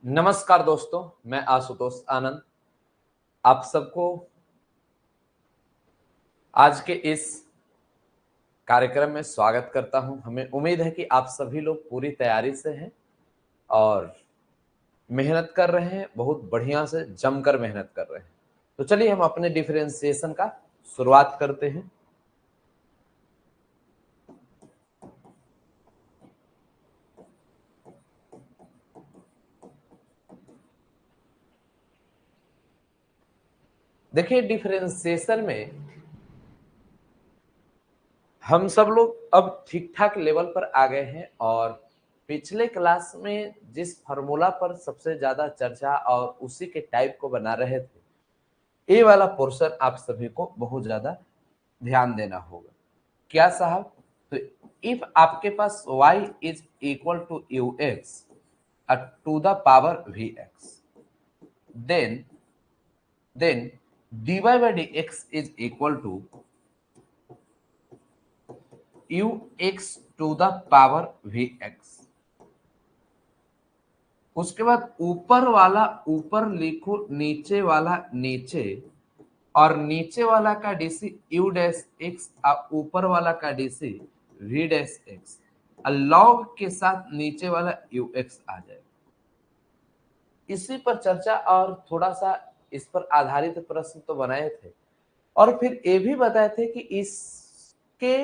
नमस्कार दोस्तों, मैं आशुतोष आनंद आप सबको आज के इस कार्यक्रम में स्वागत करता हूं। हमें उम्मीद है कि आप सभी लोग पूरी तैयारी से हैं और मेहनत कर रहे हैं, बहुत बढ़िया से जमकर मेहनत कर रहे हैं। तो चलिए हम अपने डिफरेंशिएशन का शुरुआत करते हैं। देखिए, डिफरेंशिएशन में हम सब लोग अब ठीक ठाक लेवल पर आ गए हैं और पिछले क्लास में जिस फार्मूला पर सबसे ज्यादा चर्चा और उसी के टाइप को बना रहे थे, ये वाला पोर्शन आप सभी को बहुत ज्यादा ध्यान देना होगा। क्या साहब? तो इफ आपके पास y is equal to u x to the power v x, then then dy by dx is equal to u x to the power v x. उसके बाद ऊपर वाला ऊपर लिखो, नीचे वाला नीचे, और नीचे वाला का डीसी यू डैश एक्स और ऊपर वाला का DC v dash x, log के साथ नीचे वाला यू एक्स आ जाएगा। इसी पर चर्चा और थोड़ा सा इस पर आधारित प्रश्न तो बनाए थे और फिर ये भी बताए थे कि इसके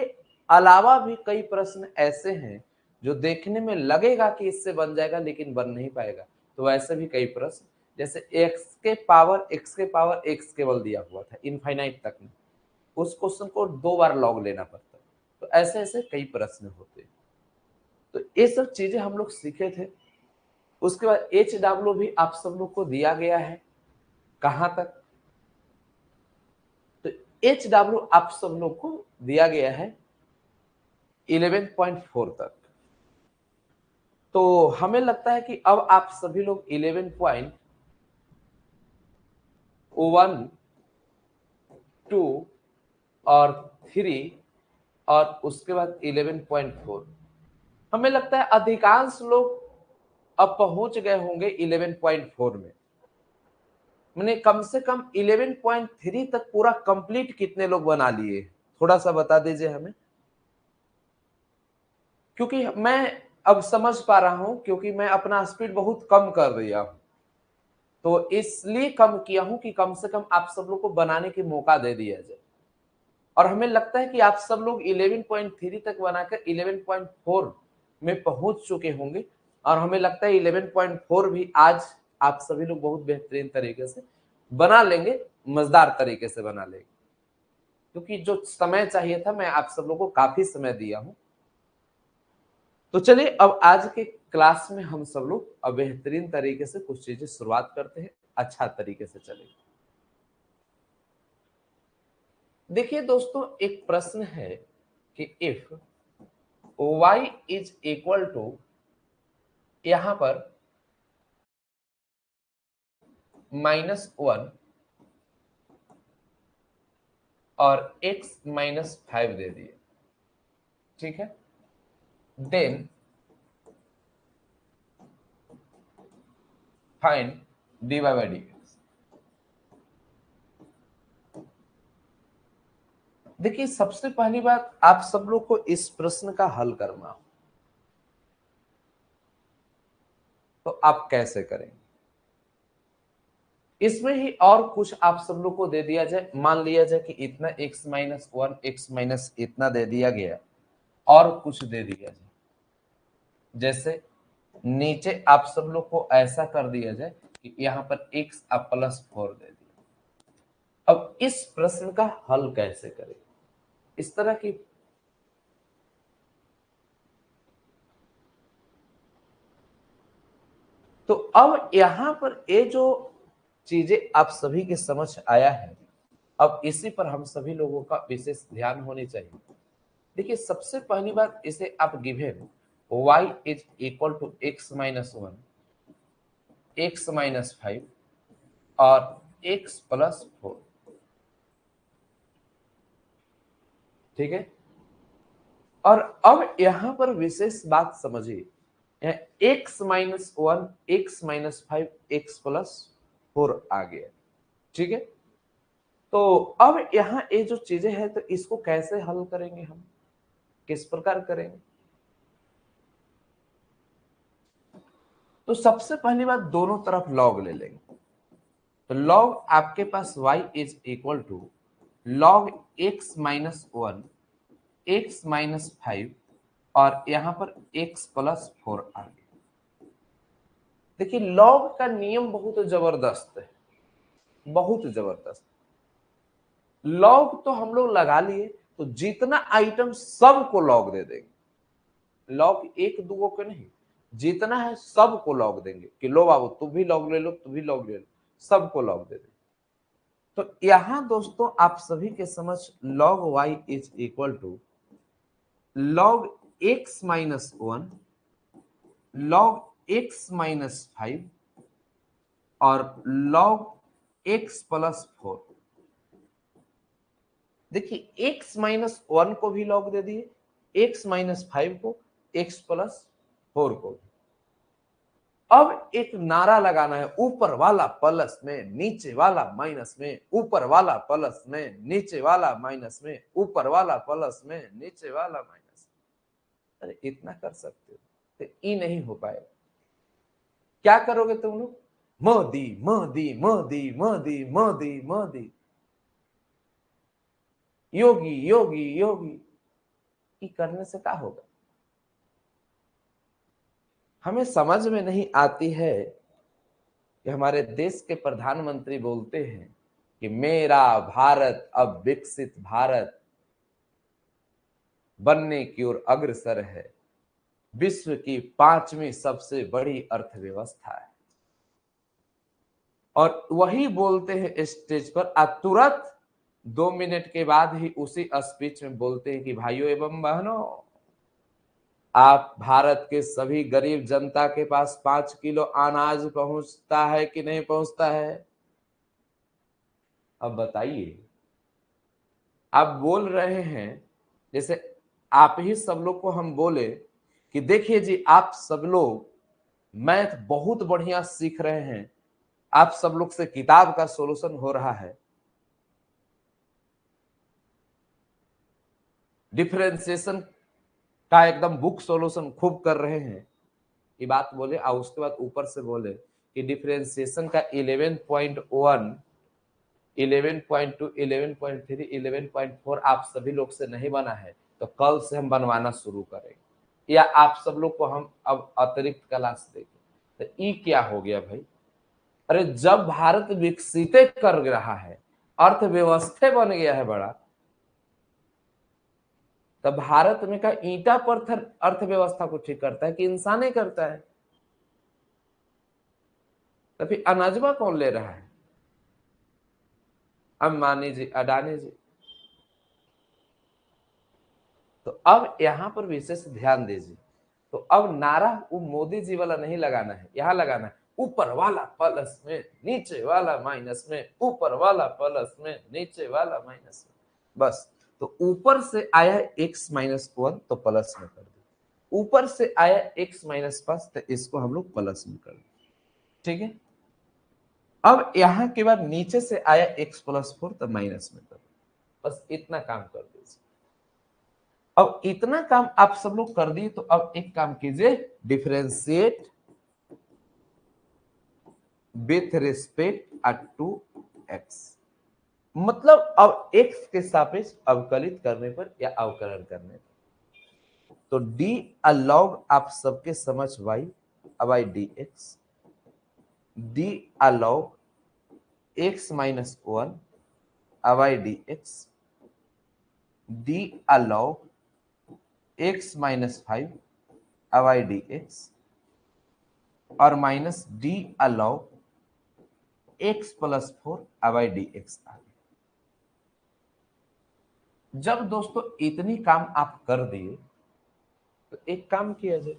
अलावा भी कई प्रश्न ऐसे हैं जो देखने में लगेगा कि इससे बन जाएगा लेकिन बन नहीं पाएगा। तो वैसे भी कई प्रश्न, जैसे एक्स के पावर एक्स केवल दिया हुआ था इनफाइनाइट तक में, उस क्वेश्चन को 2 बार लॉग लेना पड़ता है। तो ऐसे ऐसे कई प्रश्न होते हैं। तो ये सब चीजें हम लोग सीखे थे। उसके बाद एच डब्ल्यू भी आप सब लोग को दिया गया है। कहां तक? तो एच डब्ल्यू आप सब लोग को दिया गया है 11.4 तक। तो हमें लगता है कि अब आप सभी लोग 11.1, 2 और 3 और उसके बाद 11.4, हमें लगता है अधिकांश लोग अब पहुंच गए होंगे 11.4 में। मैंने कम से कम 11.3 तक पूरा कंप्लीट कितने लोग बना लिए, थोड़ा सा बता दीजिए हमें। क्योंकि मैं अब समझ पा रहा हूं, क्योंकि मैं अपना स्पीड बहुत कम कर दिया हूं, तो इसलिए कम किया हूं कि कम से कम आप सब लोग को बनाने की मौका दे दिया जाए। और हमें लगता है कि आप सब लोग 11.3 तक बनाकर 11.4 में पहुंच चुके होंगे और हमें लगता है 11.4 भी आज आप सभी लोग बहुत बेहतरीन तरीके से बना लेंगे, मजेदार तरीके से बना लेंगे। क्योंकि जो समय चाहिए था मैं आप सब लोगों को काफी समय दिया हूं। तो चलिए अब आज के क्लास में हम सब लोग अब बेहतरीन तरीके से कुछ चीजें शुरुआत करते हैं, अच्छा तरीके से चलेगी। देखिए दोस्तों, एक प्रश्न है कि if y is equal to, यहां पर -1 और x -5 दे दिए, ठीक है। Then find dy by dx। देखिए, सबसे पहली बात आप सब लोग को इस प्रश्न का हल करना हो, तो आप कैसे करेंगे? इसमें ही और कुछ आप सब लोग को दे दिया जाए, मान लिया जाए कि इतना x-1 x माइनस इतना दे दिया गया और कुछ दे दिया जाए, जैसे नीचे आप सब लोग को ऐसा कर दिया जाए कि यहाँ पर x अब +4 दे दिया। अब इस प्रश्न का हल कैसे करें? इस तरह की तो अब यहां पर ये जो चीजें आप सभी के समझ आया है, अब इसी पर हम सभी लोगों का विशेष ध्यान होनी चाहिए। देखिए, सबसे पहली बात, इसे आप given y is equal to x-1, x-5 और x+4, ठीक है। और अब यहां पर विशेष बात समझिए x minus 1 x minus 5 x plus 4 आ गया। ठीक है, तो अब यहाँ ये जो चीजें हैं तो इसको कैसे हल करेंगे, हम किस प्रकार करेंगे? तो सबसे पहली बात, दोनों तरफ लॉग ले लेंगे। तो लॉग आपके पास y is equal to log x minus 1 x minus 5 और यहां पर x प्लस 4 आ गया। देखिए लॉग का नियम बहुत जबरदस्त है, बहुत जबरदस्त। लॉग तो हम लोग लगा लिए, तो जितना आइटम सबको लॉग दे देंगे, लॉग एक दो को नहीं, जितना है सबको लॉग देंगे कि लो बाबू तू भी लॉग ले लो, तू भी लॉग ले लो, सबको लॉग दे देंगे। तो यहां दोस्तों आप सभी के समझ log y is equal to log x minus 1 log x minus 5 और log x प्लस 4। देखिए x माइनस 1 को भी लॉग दे दिए, x माइनस 5 को, x प्लस 4 को। अब एक नारा लगाना है, ऊपर वाला प्लस में, नीचे वाला माइनस में, ऊपर वाला प्लस में, नीचे वाला माइनस में, ऊपर वाला प्लस में, नीचे वाला माइनस। अरे इतना कर सकते हो, तो ई नहीं हो पाए। क्या करोगे तुम लोग? मोदी मोदी मोदी मोदी मोदी मोदी, योगी योगी योगी। ई करने से क्या होगा? हमें समझ में नहीं आती है कि हमारे देश के प्रधानमंत्री बोलते हैं कि मेरा भारत अब विकसित भारत बनने की ओर अग्रसर है, विश्व की 5वीं सबसे बड़ी अर्थव्यवस्था है, और वही बोलते हैं स्टेज पर, तुरंत 2 मिनट के बाद ही उसी स्पीच में बोलते हैं कि भाइयों एवं बहनों, आप भारत के सभी गरीब जनता के पास 5 किलो अनाज पहुंचता है कि नहीं पहुंचता है? अब बताइए। आप बोल रहे हैं जैसे आप ही सब लोग को हम बोले कि देखिए जी आप सब लोग मैथ बहुत बढ़िया सीख रहे हैं, आप सब लोग से किताब का सॉल्यूशन हो रहा है, डिफरेंशिएशन का एकदम बुक सॉल्यूशन खूब कर रहे हैं, ये बात बोले और उसके बाद ऊपर से बोले कि डिफरेंशिएशन का 11.1 11.2 11.3 11.4 आप सभी लोग से नहीं बना है, तो कल से हम बनवाना शुरू करेंगे, या आप सब लोग को हम अब अतिरिक्त क्लास देंगे। तो ये क्या हो गया भाई? अरे जब भारत विकसित कर रहा है, अर्थव्यवस्था बन गया है बड़ा, तब भारत में का ईंटा पत्थर अर्थव्यवस्था को ठीक करता है कि इंसान ही करता है? तो फिर अनाजमा कौन ले रहा है? अंबानी जी, अडानी जी। तो अब यहां पर विशेष ध्यान दीजिए। तो अब नारा वो मोदी जी वाला नहीं लगाना है, यहां लगाना है ऊपर वाला प्लस में, नीचे वाला माइनस में, ऊपर वाला प्लस में, नीचे वाला माइनस में, बस। तो ऊपर से आया x माइनस 1 तो प्लस में कर दो, ऊपर से आया x माइनस 5 तो इसको हम लोग प्लस में कर दो। ठीक है, अब यहां के बाद नीचे से आया x प्लस 4 तो माइनस में कर दो, बस इतना काम कर दीजिए। अब इतना काम आप सब लोग कर दिए, तो अब एक काम कीजिए, differentiate with respect to x, मतलब अब x के सापेक्ष अवकलित करने पर या अवकलन करने पर। तो d अलॉग आप सबके समझ y अब I D x, d अलॉग x minus 1 अब I D x, d अलॉग x minus 5 अब आई डी एक्स, और माइनस d अलॉग x प्लस 4 अब आई डी एक्स आ गया। जब दोस्तों इतनी काम आप कर दिए, तो एक काम किया जाए,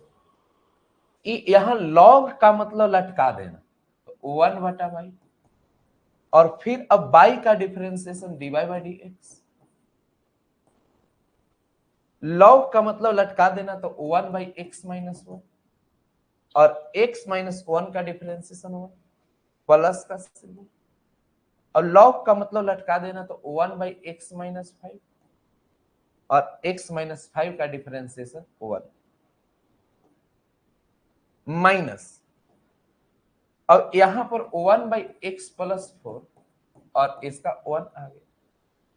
यहां log का मतलब लटका देना, तो 1/y, और फिर अब y का differentiation dy by d x. log का मतलब लटका देना, तो 1/x माइनस 1, और x माइनस 1 का डिफरेंशिएशन 1 प्लस का सिंबल, और लॉग का मतलब लटका देना, तो 1 बाई एक्स माइनस 5 और x माइनस 5 का डिफरेंशिएशन 1 माइनस, और यहां पर 1 बाई एक्स प्लस 4 और इसका 1 आ गया।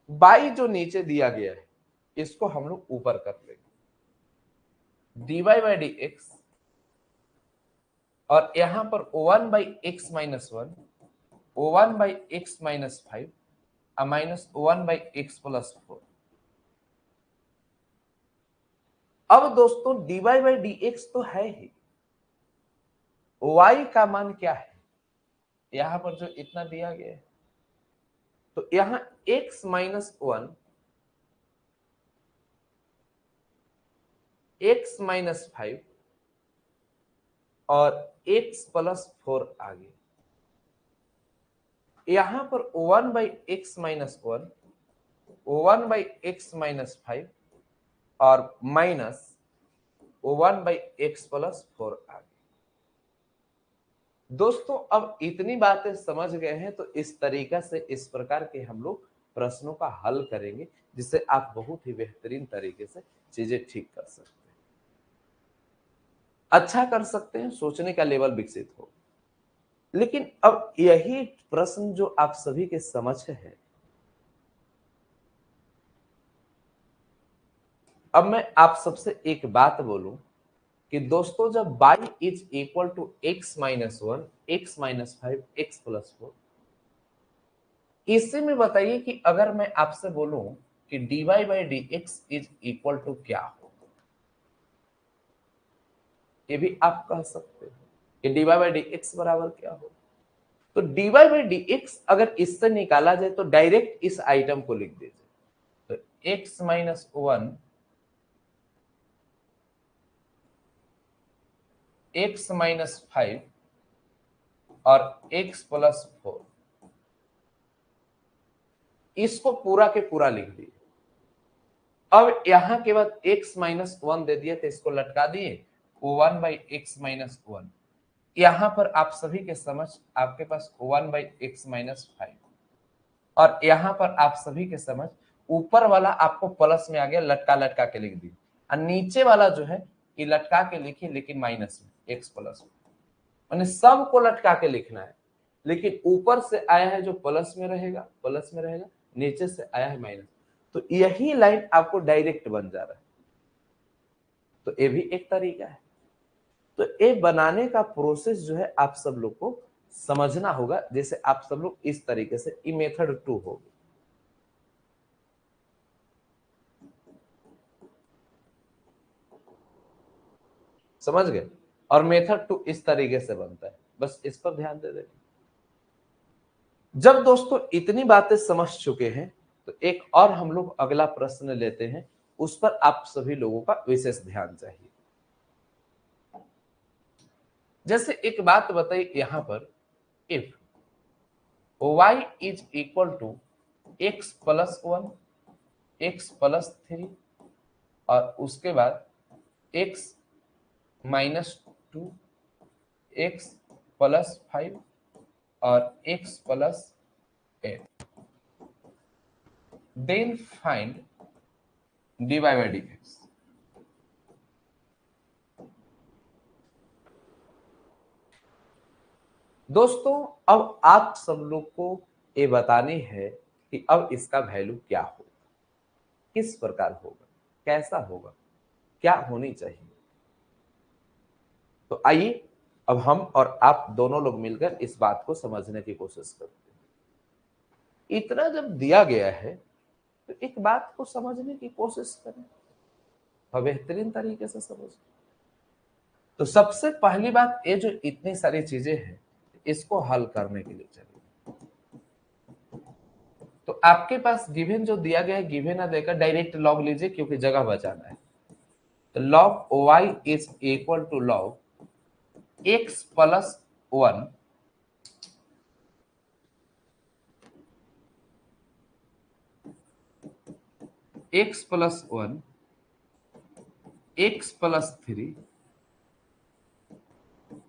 बाई जो नीचे दिया गया है इसको हम लोग ऊपर कर लेंगे, dy बाई डी एक्स, और यहां पर 1 by x minus 1, 1 by x minus 5 और माइनस 1 बाई एक्स प्लस 4। अब दोस्तों dy बाई डी एक्स तो है ही, y का मान क्या है यहां पर जो इतना दिया गया है, तो यहां x माइनस 1, x माइनस 5 और x प्लस 4 आ गया। यहां पर 1 by x minus 1, 1 by x minus 5 और माइनस 1 बाई एक्स प्लस 4 आ गया। दोस्तों अब इतनी बातें समझ गए हैं, तो इस तरीका से इस प्रकार के हम लोग प्रश्नों का हल करेंगे, जिससे आप बहुत ही बेहतरीन तरीके से चीजें ठीक कर सकते हैं, अच्छा कर सकते हैं, सोचने का लेवल विकसित हो। लेकिन अब यही प्रश्न जो आप सभी के समझ है, अब मैं आप सबसे एक बात बोलूं कि दोस्तों जब y is equal to x minus 1, x minus 5, x plus 4, इसी में बताइए कि अगर मैं आपसे बोलूं कि dy by d x is equal to क्या हो, ये भी आप कह सकते हैं कि dy बाई डी एक्स बराबर क्या हो। तो dy बाई डी एक्स अगर इससे निकाला जाए तो डायरेक्ट इस आइटम को लिख दीजिए, तो x माइनस 1, x माइनस 5 और x प्लस 4, इसको पूरा के पूरा लिख दिए। अब यहां के बाद x माइनस 1 दे दिए तो इसको लटका दिए, 1 बाई एक्स माइनस 1, यहां पर आप सभी के समझ आपके पास 1 बाई एक्स माइनस 5, और यहां पर आप सभी के समझ ऊपर वाला आपको प्लस में आ गया, लटका लटका के लिख दिए, और नीचे वाला जो है ये लटका के लिखिए लेकिन माइनस में, एक्स प्लस में, मैंने सबको लटका के लिखना है, लेकिन ऊपर से आया है जो प्लस में रहेगा प्लस में रहेगा, नीचे से आया है माइनस, तो यही लाइन आपको डायरेक्ट बन जा रहा है। तो ये भी एक तरीका है। तो ये बनाने का प्रोसेस जो है आप सब लोग को समझना होगा, जैसे आप सब लोग इस तरीके से, ये मेथड 2 होगी। समझ गए? और मेथड 2 इस तरीके से बनता है, बस इस पर ध्यान दे देना। जब दोस्तों इतनी बातें समझ चुके हैं, तो एक और हम लोग अगला प्रश्न लेते हैं, उस पर आप सभी लोगों का विशेष ध्यान चाहिए। जैसे एक बात बताइए यहां पर, if y is equal to x plus 1, x plus 3 और उसके बाद x माइनस 2, एक्स प्लस 5 और x plus 8, then find dy by d x. दोस्तों अब आप सब लोग को ये बतानी है कि अब इसका वैल्यू क्या होगा, किस प्रकार होगा, कैसा होगा, क्या होनी चाहिए। तो आइए अब हम और आप दोनों लोग मिलकर इस बात को समझने की कोशिश करते हैं। इतना जब दिया गया है तो एक बात को समझने की कोशिश करें और बेहतरीन तरीके से समझें। तो सबसे पहली बात, ये जो इतनी सारी चीजें हैं इसको हल करने के लिए चलिए, तो आपके पास गिवन जो दिया गया है, गिवन ना देकर डायरेक्ट लॉग लीजिए क्योंकि जगह बचाना है। तो log y is equal to log x plus 1 x plus 1, x plus 3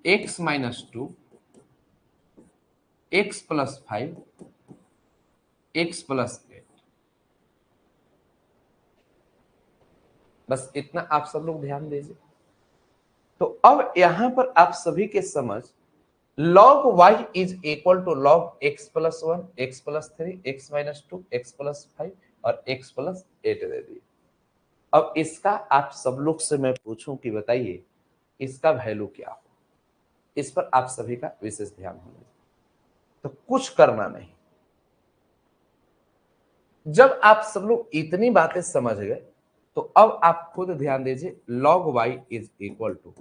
x minus 2, x plus 5, x plus 8। बस इतना आप सब लोग ध्यान दीजिए। तो अब यहां पर आप सभी के समझ log y is equal to log x plus 1, x plus 3, x minus 2, x plus 5 और x प्लस 8 दे दिए। अब इसका आप सब लोग से मैं पूछूं कि बताइए इसका वैल्यू क्या हो। इस पर आप सभी का विशेष ध्यान होना चाहिए। तो कुछ करना नहीं, जब आप सब लोग इतनी बातें समझ गए तो अब आप खुद ध्यान दीजिए log y is equal to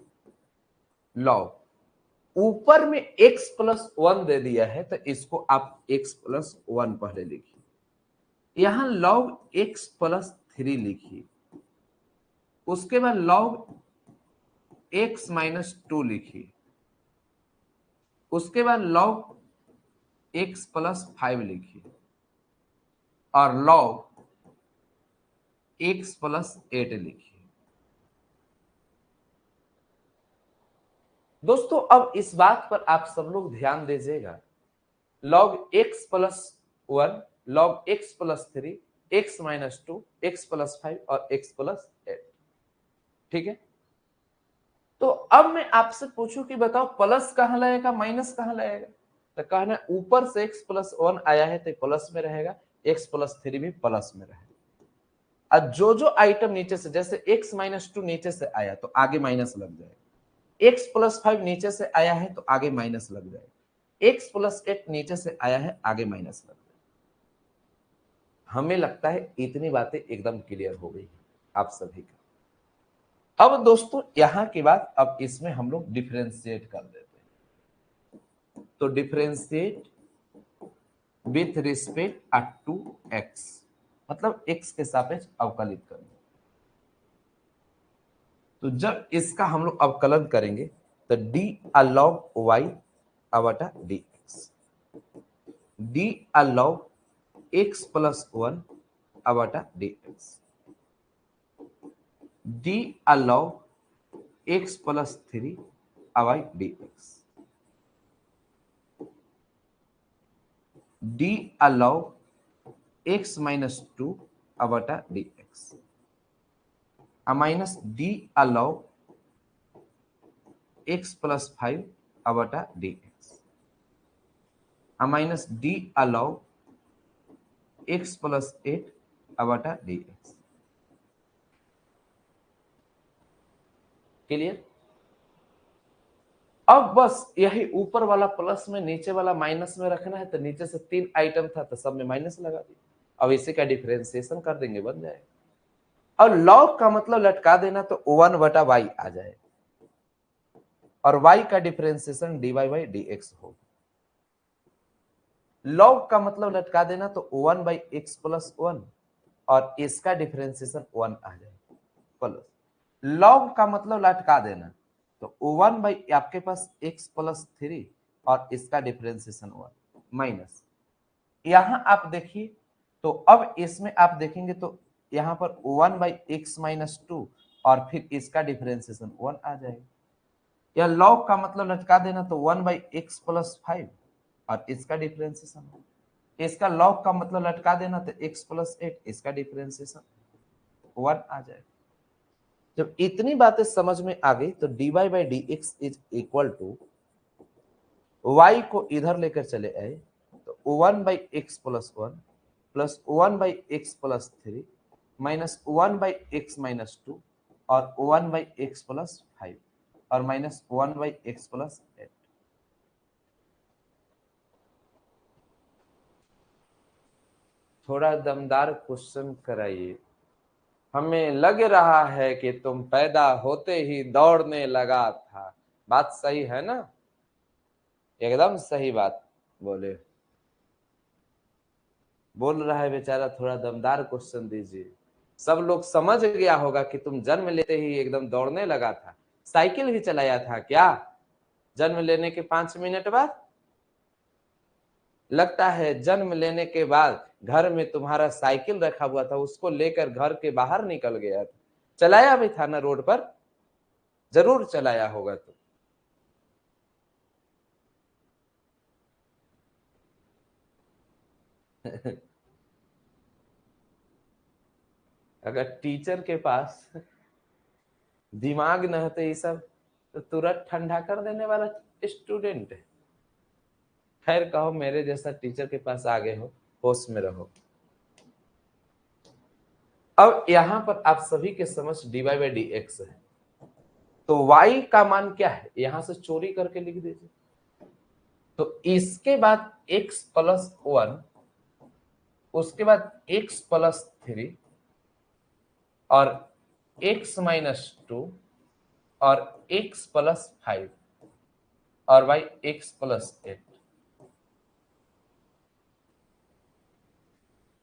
log, ऊपर में x प्लस 1 दे दिया है तो इसको आप x प्लस 1 पहले लिखिए, यहां log x प्लस 3 लिखिए, उसके बाद log x माइनस 2 लिखिए, उसके बाद log x प्लस 5 लिखिए और log x प्लस 8 लिखिए। दोस्तों अब इस बात पर आप सब लोग ध्यान दीजिएगा, log x plus 1, log x plus 3, x minus 2, x plus 5 और x प्लस 8। ठीक है, तो अब मैं आपसे पूछूं कि बताओ प्लस कहां लगेगा माइनस कहां लगेगा। तो कहना ऊपर से x प्लस 1 आया है तो प्लस में रहेगा, x प्लस 3 भी प्लस में रहेगा। अब जो आइटम नीचे से, जैसे x माइनस 2 नीचे से आया तो आगे माइनस लग जाएगा, x प्लस 5 नीचे से आया है तो आगे माइनस लग जाएगा, x प्लस 8 नीचे से आया है आगे माइनस लग जाएगा। हमें लगता है इतनी बातें एकदम क्लियर हो गई आप सभी का। अब दोस्तों यहां के बाद अब इसमें हम लोग डिफरेंशिएट कर देते हैं। तो differentiate with respect to x, मतलब एक्स के सापेक्ष अवकलित करना। तो जब इसका हम लोग अवकलन करेंगे तो डी अलॉग वाई अवटा d x, d a log x plus 1 अवटा d x, d a log x plus 3 अवाई d x, d a log x minus 2 अवटा d x, minus d a log x plus 5 अवटा d x, minus d a log x plus 8 अवटा d x. Clear? अब बस यही ऊपर वाला प्लस में नीचे वाला माइनस में रखना है। तो नीचे से 3 आइटम था तो सब में माइनस लगा दिया। अब इसी का डिफरेंशिएशन कर देंगे, बन जाएगा। और लॉग का मतलब लटका देना तो 1 बटा वाई आ जाए और y का डिफरेंशिएशन dy बाई dx होगा। लॉग का मतलब लटका देना तो 1 बाई एक्स प्लस 1 और इसका डिफरेंशिएशन 1 आ जाएगा प्लस, लॉग का मतलब लटका देना तो 1 बाई आपके पास x प्लस 3 और इसका डिफरेंशिएशन 1 माइनस, यहां आप देखिए तो अब इसमें आप देखेंगे तो यहां पर 1 बाई एक्स माइनस 2 और फिर इसका डिफरेंशिएशन 1 आ जाएगा। या लॉग का मतलब लटका देना तो 1 बाई एक्स प्लस 5 और इसका डिफरेंशिएशन, इसका लॉग का मतलब लटका देना तो x प्लस 8, इसका डिफरेंशिएशन 1 आ जाएगा। जब इतनी बातें समझ में आ गई तो dy by d x is equal to y को इधर लेकर चले आए तो 1 by x plus 1 plus 1 by x plus 3 minus 1 by x minus 2 और 1 बाई एक्स प्लस 5 और माइनस 1 बाई एक्स प्लस 8। थोड़ा दमदार क्वेश्चन कराइए। हमें लग रहा है कि तुम पैदा होते ही दौड़ने लगा था। बात सही है ना? एकदम सही बात बोले। बोल रहा है बेचारा, थोड़ा दमदार क्वेश्चन दीजिए। सब लोग समझ गया होगा कि तुम जन्म लेते ही एकदम दौड़ने लगा था। साइकिल भी चलाया था क्या जन्म लेने के 5 मिनट बाद? लगता है जन्म लेने के बाद घर में तुम्हारा साइकिल रखा हुआ था, उसको लेकर घर के बाहर निकल गया था। चलाया भी था ना रोड पर? जरूर चलाया होगा। तो अगर टीचर के पास दिमाग न होते ये सब तो तुरंत ठंडा कर देने वाला स्टूडेंट है। खैर कहो मेरे जैसा टीचर के पास आगे हो, होश में रहो। अब यहां पर आप सभी के समझ dy बाई डी एक्स है, तो y का मान क्या है यहां से चोरी करके लिख दीजिए। तो इसके बाद x प्लस 1, उसके बाद x प्लस 3 और x माइनस 2 और x प्लस 5 और y x प्लस 8।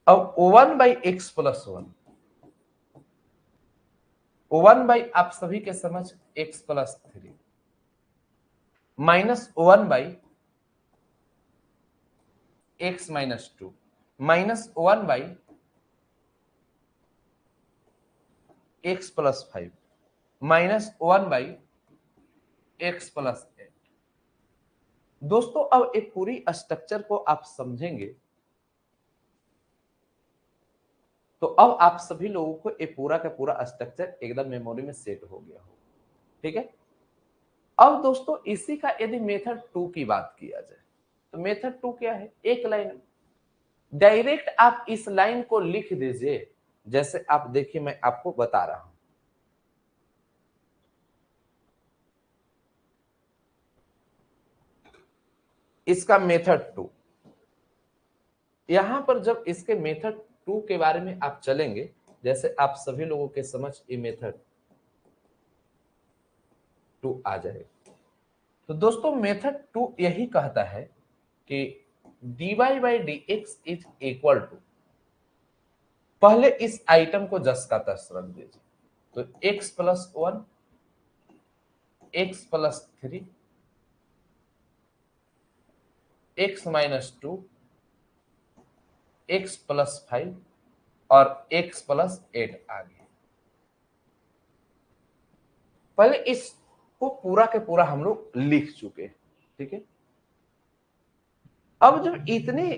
अब 1 बाई एक्स प्लस 1 बाई आप सभी के समझ x plus 3 minus 1 by x minus 2 minus 1 by x plus 5 minus 1 by x plus 8। दोस्तों अब एक पूरी स्ट्रक्चर को आप समझेंगे तो अब आप सभी लोगों को एक पूरा का पूरा स्ट्रक्चर एकदम मेमोरी में सेट हो गया हो। ठीक है। अब दोस्तों इसी का यदि मेथड 2 की बात किया जाए तो मेथड 2 क्या है, एक लाइन डायरेक्ट आप इस लाइन को लिख दीजिए। जैसे आप देखिए मैं आपको बता रहा हूं, इसका मेथड 2। यहां पर जब इसके मेथड 2 के बारे में आप चलेंगे, जैसे आप सभी लोगों के समझ ये मेथड 2 आ जाएगा। तो दोस्तों मेथड 2 यही कहता है कि dy by d x is equal to, पहले इस आइटम को जस का तस रख दीजिए। तो x plus 1, x plus 3, x minus 2, x plus 5 और x प्लस 8 आ गया। पहले इसको पूरा के पूरा हम लोग लिख चुके हैं। ठीक है। अब जब इतने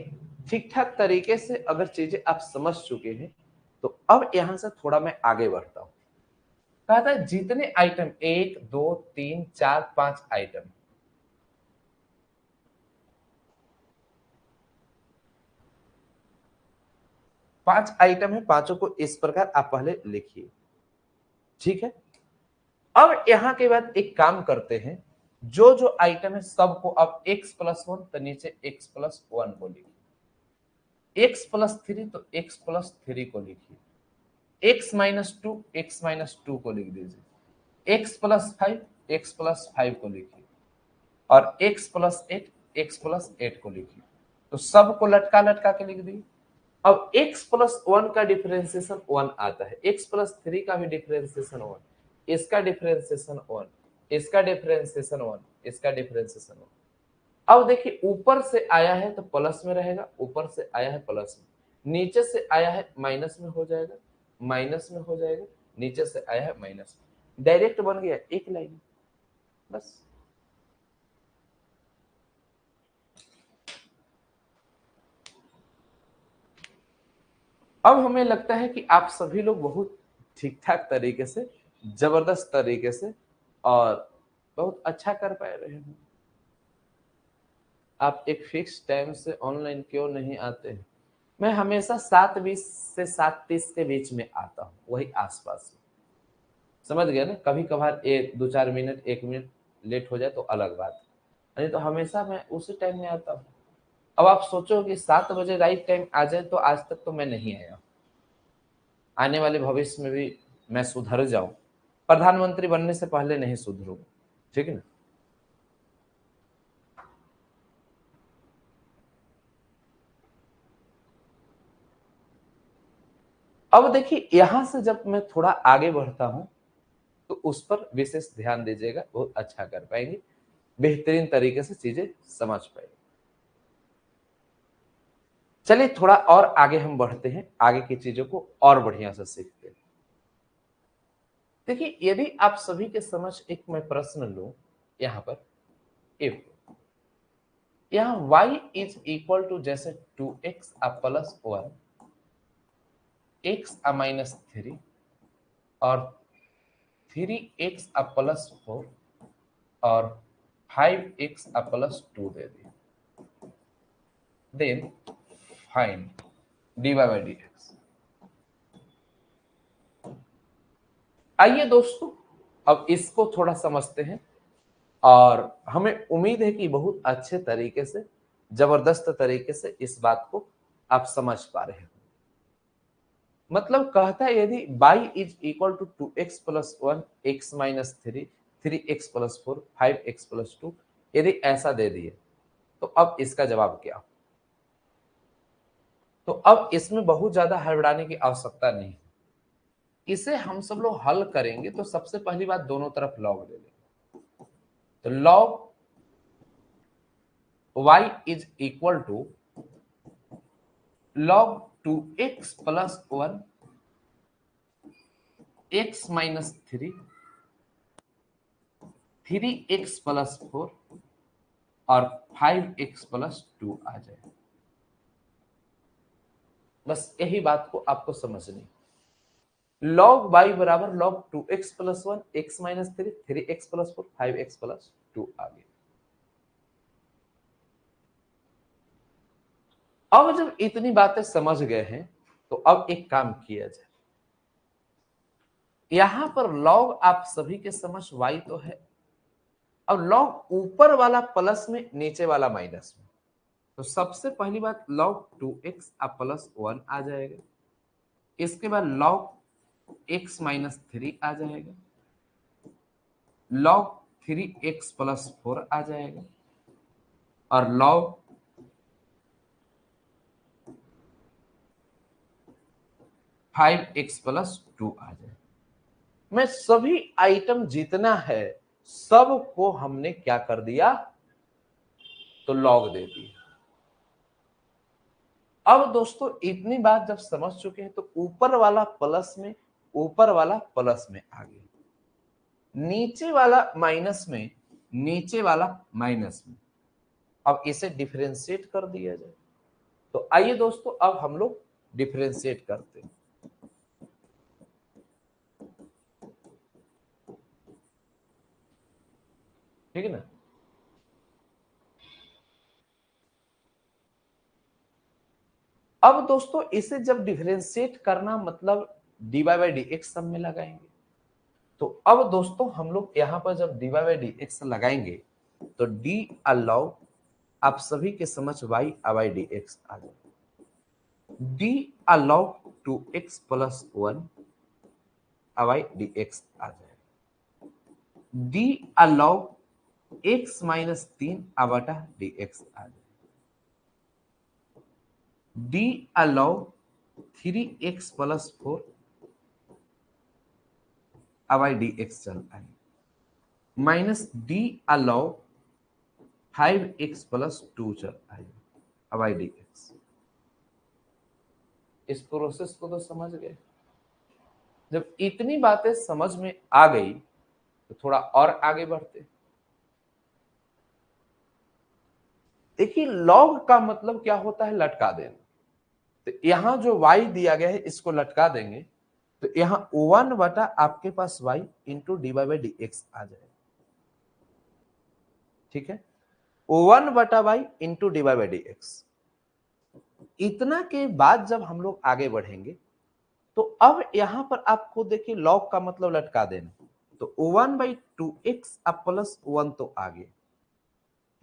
ठीक ठाक तरीके से अगर चीजें आप समझ चुके हैं तो अब यहां से थोड़ा मैं आगे बढ़ता हूं। कहा था जितने आइटम 1 2 3 4 5 आइटम, पांच आइटम है, पांचों को इस प्रकार आप पहले लिखिए। ठीक है। अब यहां के बाद एक काम करते हैं, जो जो आइटम है सबको अब x प्लस 1 तो नीचे x प्लस 1 को लिखिए, x प्लस 3 तो x प्लस 3 को लिखिए, x माइनस 2 x माइनस 2 को लिख दीजिए, x प्लस 5 x प्लस 5 को लिखिए और x प्लस 8 x प्लस 8 को लिखिए। तो सबको लटका लटका के लिख दिए। अब x प्लस 1 का डिफरेंशिएशन 1 आता है, x प्लस 3 का भी डिफरेंशिएशन 1, इसका डिफरेंशिएशन 1, इसका डिफरेंशिएशन 1, इसका डिफरेंशिएशन 1। अब देखिए ऊपर से आया है तो प्लस में रहेगा, ऊपर से आया है प्लस में, नीचे से आया है माइनस में हो जाएगा, माइनस में हो जाएगा, नीचे से आया है माइनस में, डायरेक्ट बन गया एक लाइन बस। अब हमें लगता है कि आप सभी लोग बहुत ठीक ठाक तरीके से, जबरदस्त तरीके से और बहुत अच्छा कर पा रहे हैं। आप एक फिक्स टाइम से ऑनलाइन क्यों नहीं आते हैं? मैं हमेशा 7:20 से 7:30 के बीच में आता हूँ, वही आसपास में। समझ गया ना, कभी कभार एक 2-4 मिनट 1 मिनट लेट हो जाए तो अलग बात है, नहीं तो हमेशा मैं उसी टाइम में आता हूँ। अब आप सोचो कि 7 बजे राइट टाइम आ जाए तो आज तक तो मैं नहीं आया, आने वाले भविष्य में भी मैं सुधर जाऊं, प्रधानमंत्री बनने से पहले नहीं सुधरूंगा। ठीक है ना। अब देखिए यहां से जब मैं थोड़ा आगे बढ़ता हूं तो उस पर विशेष ध्यान दीजिएगा, बहुत अच्छा कर पाएंगे, बेहतरीन तरीके से चीजें समझ पाएंगे। चलिए थोड़ा और आगे हम बढ़ते हैं, आगे की चीजों को और बढ़िया से सीखते हैं। देखिए यदि आप सभी के समझ एक मैं प्रश्न लूं, यहां पर इफ यहाँ y इज इक्वल टू जैसे 2x प्लस 1, x माइनस 3 और 3x प्लस 4 और 5x प्लस 2 दे दिए। Then find dy by dx। आइए दोस्तों अब इसको थोड़ा समझते हैं और हमें उम्मीद है कि बहुत अच्छे तरीके से, जबरदस्त तरीके से इस बात को आप समझ पा रहे हो। मतलब कहता है यदि y is equal to 2x plus 1, x minus 3, 3x plus 4, 5x plus 2 यदि ऐसा दे दिए तो अब इसका जवाब क्या हो? तो अब इसमें बहुत ज्यादा हड़बड़ाने की आवश्यकता नहीं है। इसे हम सब लोग हल करेंगे तो सबसे पहली बात दोनों तरफ लॉग ले लेंगे। तो log y is equal to log 2x plus 1, x minus 3, 3x plus 4 और 5x प्लस 2 आ जाए। बस यही बात को आपको समझनी। log y बराबर log 2x plus 1, x minus 3, 3x plus 4, 5x plus 2 आ गया। अब जब इतनी बातें समझ गए हैं तो अब एक काम किया जाए। यहां पर log आप सभी के समझ y तो है, अब log ऊपर वाला प्लस में, नीचे वाला माइनस में। तो सबसे पहली बात log 2x अब प्लस 1 आ जाएगा, इसके बाद log x माइनस 3 आ जाएगा, log 3x प्लस 4 आ जाएगा और log 5x प्लस 2 आ जाएगा। मैं सभी आइटम जितना है सबको हमने क्या कर दिया, तो log दे दिया। अब दोस्तों इतनी बात जब समझ चुके हैं तो ऊपर वाला प्लस में, ऊपर वाला प्लस में आ गया, नीचे वाला माइनस में, नीचे वाला माइनस में। अब इसे डिफरेंशिएट कर दिया जाए। तो आइए दोस्तों अब हम लोग डिफरेंशिएट करते हैं, ठीक है ना। अब दोस्तों इसे जब डिफरेंशिएट करना मतलब dy बाई डी एक्स सब में लगाएंगे। तो अब दोस्तों हम लोग यहां पर जब dy बाई डी एक्स लगाएंगे तो d अलाउ आप सभी के समझ y बाई डी एक्स आ जाए। d allow 2x plus 1 by d x आ जाए। d अलाउ x माइनस 3 बटा डी एक्स आ जाए। d allow 3x plus 4 by d x चल आए, minus d allow 5x plus 2 चल आए बाई डी एक्स। इस प्रोसेस को तो समझ गए। जब इतनी बातें समझ में आ गई तो थोड़ा और आगे बढ़ते। देखिए लॉग का मतलब क्या होता है, लटका देना। तो यहां जो y दिया गया है इसको लटका देंगे तो यहां 1 बटा आपके पास y into d y by d x आ जाएगा, ठीक है। 1 बटा y into d y by d x. इतना के बाद जब हम लोग आगे बढ़ेंगे तो अब यहां पर आपको देखिए लॉग का मतलब लटका देना। तो 1 बाई 2x अब प्लस 1 तो आ गया,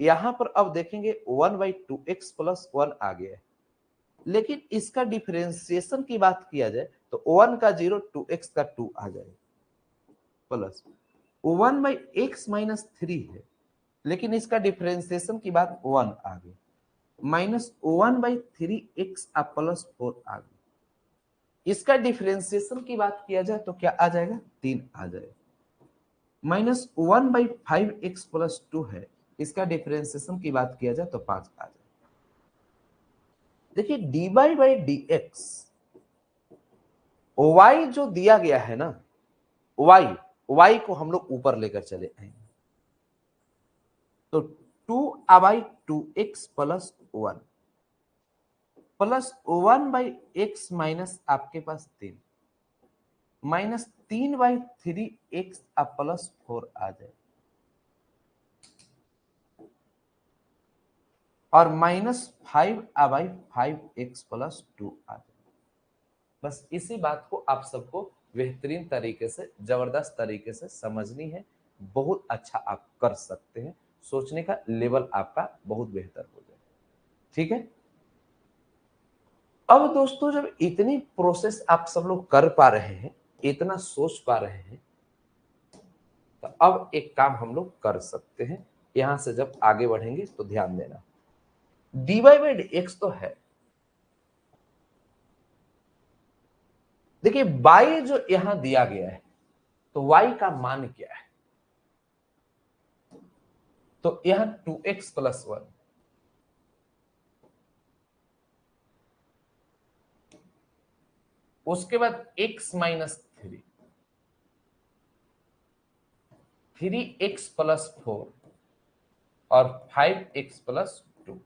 यहां पर अब देखेंगे 1 बाई 2x प्लस 1 आ गया है। लेकिन इसका डिफरेंशिएशन की बात किया जाए तो 1 का 0, 2x का 2 आ जाएगा, प्लस 1 बाई एक्स माइनस 3 है, लेकिन इसका डिफरेंशिएशन की बात 1 आ गई, माइनस 1 बाई 3x प्लस 4 आ गई। इसका डिफरेंशिएशन की बात किया जाए तो क्या आ जाएगा, 3 आ जाएगा, माइनस 1 बाई 5x प्लस 2 है, इसका डिफरेंशिएशन की बात किया जाए तो 5 आ जाएगा। देखिए d y by d x, y जो दिया गया है ना, वाई, वाई को हम लोग ऊपर लेकर चले आएंगे। तो 2/2x plus 1 plus 1/x minus आपके पास 3 माइनस 3/3x अब प्लस 4 आ जाए और माइनस 5/5x प्लस 2 आ जाए। बस इसी बात को आप सबको बेहतरीन तरीके से, जबरदस्त तरीके से समझनी है। बहुत अच्छा आप कर सकते हैं, सोचने का लेवल आपका बहुत बेहतर हो जाए। ठीक है, अब दोस्तों जब इतनी प्रोसेस आप सब लोग कर पा रहे हैं, इतना सोच पा रहे हैं, तो अब एक काम हम लोग कर सकते हैं। यहां से जब आगे बढ़ेंगे तो ध्यान देना, dy बाई dx तो है। देखिए y जो यहां दिया गया है, तो y का मान क्या है? तो यह 2x प्लस 1, उसके बाद x माइनस 3, 3x प्लस 4 और 5x plus 2,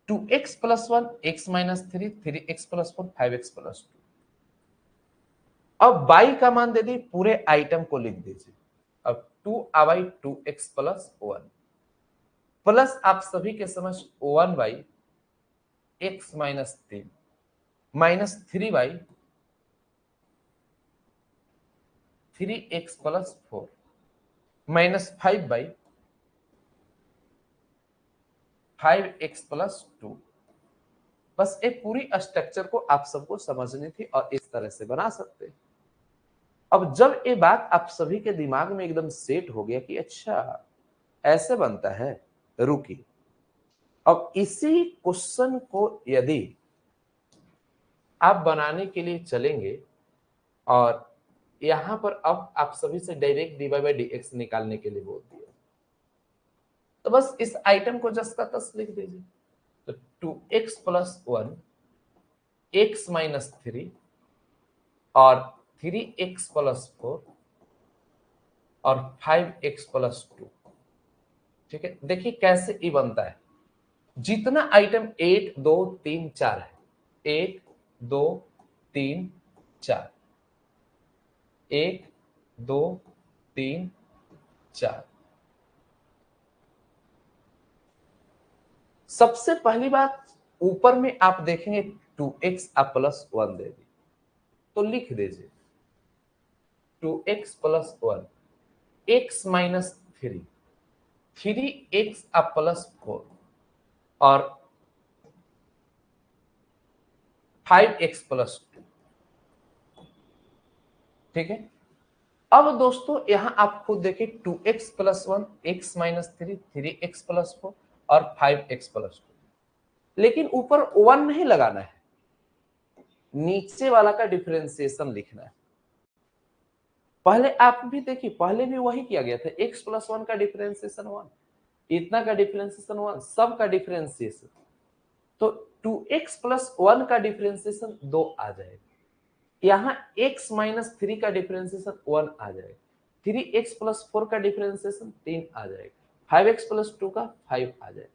2x plus 1, x minus 3, 3x plus 4, 5x plus 2। अब y का मान दे दी, पूरे आइटम को लिख दीजिए। अब 2/2x प्लस 1 प्लस आप सभी के समझ 1/x minus 3 minus 3/3x plus 4 minus 5/5x plus 2। बस एक पूरी स्ट्रक्चर को आप सबको समझनी थी और इस तरह से बना सकते हैं। अब जब ये बात आप सभी के दिमाग में एकदम सेट हो गया कि अच्छा ऐसे बनता है, रुकी, अब इसी क्वेश्चन को यदि आप बनाने के लिए चलेंगे और यहां पर अब आप सभी से डायरेक्ट dy बाई dx निकालने के लिए बोल दिया, तो बस इस आइटम को जस का तस लिख दीजिए। तो 2x प्लस 1, x माइनस 3 और 3x प्लस 4 और 5x प्लस 2। ठीक है, देखिए कैसे ये बनता है। जितना आइटम 1 2 3 4 है, 1 2 3 4, 1 2 3 4। सबसे पहली बात, ऊपर में आप देखेंगे 2x आप प्लस 1 दे दी, तो लिख दीजिए 2x plus 1, x minus 3, 3x आप प्लस 4 और 5x प्लस 2। ठीक है, अब दोस्तों यहां आप खुद देखिए 2x plus 1, x minus 3, 3x plus 4 और 5x प्लस 2। लेकिन ऊपर 1 नहीं लगाना है, नीचे वाला का डिफरेंशिएशन लिखना है। पहले आप भी देखिए, पहले भी वही किया गया था, x प्लस 1 का डिफरेंशिएशन 1, इतना का डिफरेंशिएशन 1, सब का डिफरेंशिएशन। तो 2x प्लस 1 का डिफरेंशिएशन 2 आ जाएगा, यहाँ x माइनस 3 का डिफरेंशिएशन 1 आ जाएगा, 3x प्लस 4 का डिफरेंशिएशन 3 आ जाएगा, 5x प्लस 2 का 5 आ जाएगा।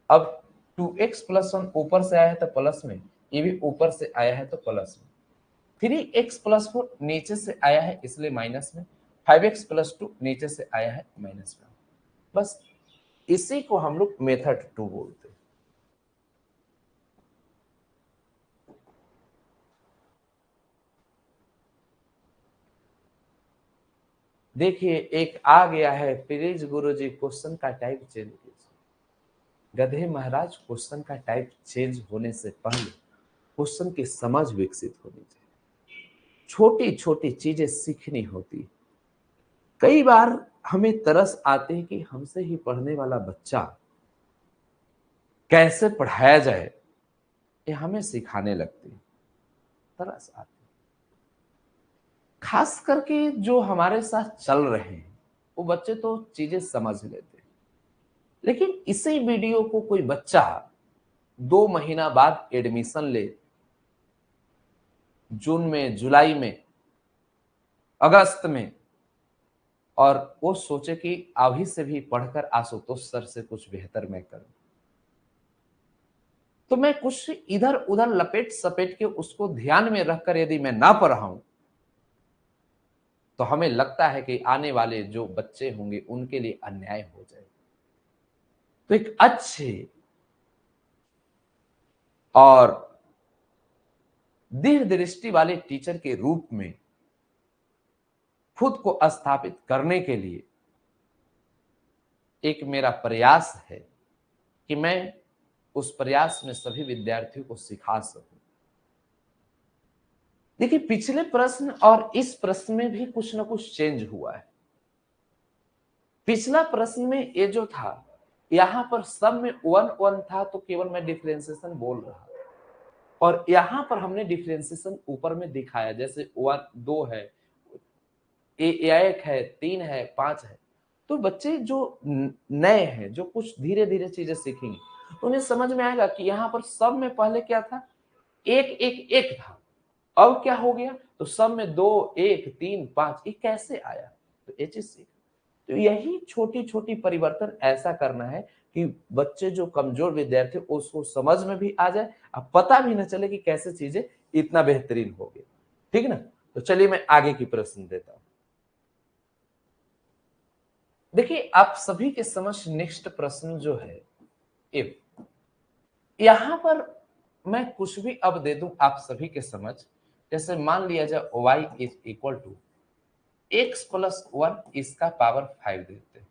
अब 2x प्लस 1 ऊपर से आया है तो प्लस में, ये भी ऊपर से आया है तो प्लस में, 3x प्लस 4 नीचे से आया है इसलिए माइनस में, 5x प्लस 2 नीचे से आया है माइनस में। बस इसी को हम लोग मेथड 2 बोलते हैं। देखिए एक आ गया है, प्लीज गुरुजी क्वेश्चन का टाइप चेंज कीजिए। गधे महाराज, क्वेश्चन का टाइप चेंज होने से पहले क्वेश्चन की समझ विकसित होनी चाहिए, छोटी छोटी चीजें सीखनी होती। कई बार हमें तरस आते हैं कि हमसे ही पढ़ने वाला बच्चा कैसे पढ़ाया जाए, ये हमें सिखाने लगती है, तरस आती। खास करके जो हमारे साथ चल रहे हैं वो बच्चे तो चीजें समझ लेते हैं, लेकिन इसी वीडियो को कोई बच्चा 2 महीना बाद एडमिशन ले, जून में, जुलाई में, अगस्त में, और वो सोचे कि अभी से भी पढ़कर आशुतोष सर से कुछ बेहतर मैं करूं। तो मैं कुछ इधर उधर लपेट सपेट के उसको ध्यान में रखकर यदि मैं ना पढ़ाऊं तो हमें लगता है कि आने वाले जो बच्चे होंगे उनके लिए अन्याय हो जाए। तो एक अच्छे और दीर्घ दृष्टि वाले टीचर के रूप में खुद को स्थापित करने के लिए एक मेरा प्रयास है कि मैं उस प्रयास में सभी विद्यार्थियों को सिखा सकूं। देखिए, पिछले प्रश्न और इस प्रश्न में भी कुछ ना कुछ चेंज हुआ है। पिछला प्रश्न में ये जो था, यहां पर सब में 1 1 था तो केवल मैं डिफरेंशिएशन बोल रहा था, और यहां पर हमने डिफरेंशिएशन ऊपर में दिखाया, जैसे 1 2 है, 1 है, 3 है, 5 है। तो बच्चे जो नए हैं, जो कुछ धीरे धीरे चीजें सीखेंगे, तो उन्हें समझ में आएगा कि यहाँ पर सब में पहले क्या था, 1 1 1 था, अब क्या हो गया, तो सब में 2 1 3 5, ये कैसे आया, तो ये चीज सीख। तो यही छोटी छोटी परिवर्तन ऐसा करना है कि बच्चे जो कमजोर विद्यार्थी उसको समझ में भी आ जाए, अब पता भी न चले कि कैसे चीजें इतना बेहतरीन हो गई। ठीक ना। तो चलिए मैं आगे की प्रश्न देता हूं। देखिए, आप सभी के समझ नेक्स्ट प्रश्न जो है, इफ यहां पर मैं कुछ भी अब दे दूं आप सभी के समझ, जैसे मान लिया जाए y is equal to x plus 1 इसका पावर 5 देते हैं,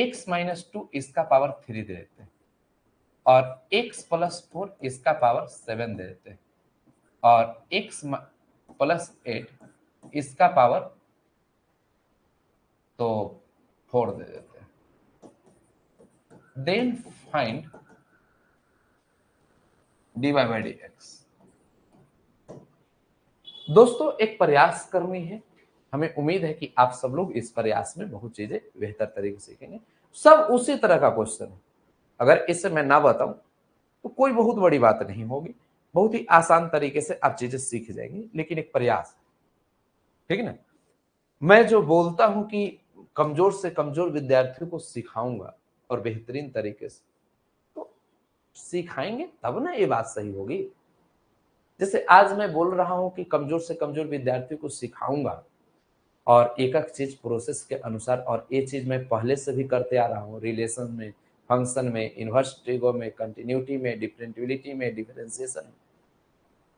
x माइनस 2 इसका पावर 3 देते हैं, और x प्लस 4 इसका पावर 7 देते हैं, और x प्लस 8 इसका पावर तो 4 दे देते हैं। Then find dy by dx। दोस्तों, एक प्रयास करनी है, हमें उम्मीद है कि आप सब लोग इस प्रयास में बहुत चीजें बेहतर तरीके से सीखेंगे। सब उसी तरह का क्वेश्चन है, अगर इससे मैं ना बताऊं तो कोई बहुत बड़ी बात नहीं होगी, बहुत ही आसान तरीके से आप चीजें सीख जाएंगे, लेकिन एक प्रयास है। ठीक है ना। मैं जो बोलता हूं कि कमजोर से कमजोर विद्यार्थियों को सिखाऊंगा और बेहतरीन तरीके से, तो सिखाएंगे तब ना ये बात सही होगी। जैसे आज मैं बोल रहा हूं कि कमजोर से कमजोर विद्यार्थियों को सिखाऊंगा और एक एक चीज प्रोसेस के अनुसार, और ये चीज मैं पहले से भी करते आ रहा हूँ, रिलेशन में, फंक्शन में, इनवर्स ट्रिगो में, कंटिन्यूटी में, डिफरेंटिबिलिटी में, डिफरेंशिएशन में,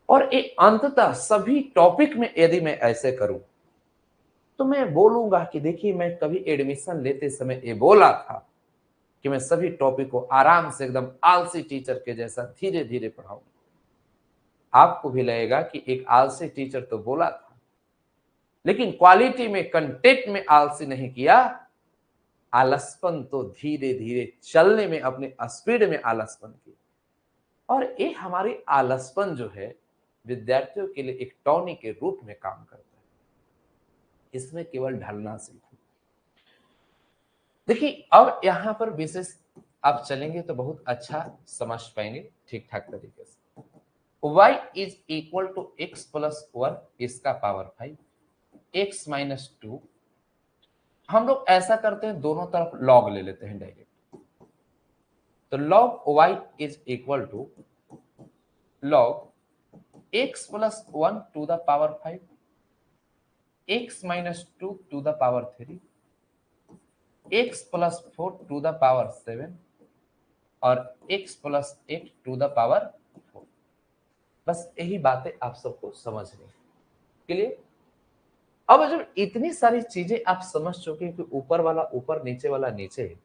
और ये अंततः सभी टॉपिक में यदि मैं ऐसे करूं तो मैं बोलूंगा कि देखिए, मैं कभी एडमिशन लेते समय ये बोला था कि मैं सभी टॉपिक को आराम से एकदम आलसी टीचर के जैसा धीरे धीरे पढ़ाऊंगा। आपको भी लगेगा कि एक आलसी टीचर तो बोला था, लेकिन क्वालिटी में, कंटेंट में आलसी नहीं किया। आलसपन तो धीरे धीरे चलने में, अपने स्पीड में आलसपन किया, और ये हमारी आलसपन जो है विद्यार्थियों के लिए एक टॉनिक के रूप में काम करता है। इसमें केवल ढलना सीखो। देखिए, अब यहां पर विशेष आप चलेंगे तो बहुत अच्छा समझ पाएंगे ठीक ठाक तरीके से। y is equal to x plus 1 इसका पावर 5, x माइनस 2। हम लोग ऐसा करते हैं, दोनों तरफ लॉग ले लेते हैं डायरेक्ट। तो log y is equal to log x plus 1 to the power 5, x minus 2 to the power 3, x plus 4 to the power 7, और x plus 8 to the power 4। बस यही बातें आप सबको समझनी के लिए। अब जब इतनी सारी चीजें आप समझ चुके हैं कि ऊपर वाला ऊपर, नीचे वाला नीचे है,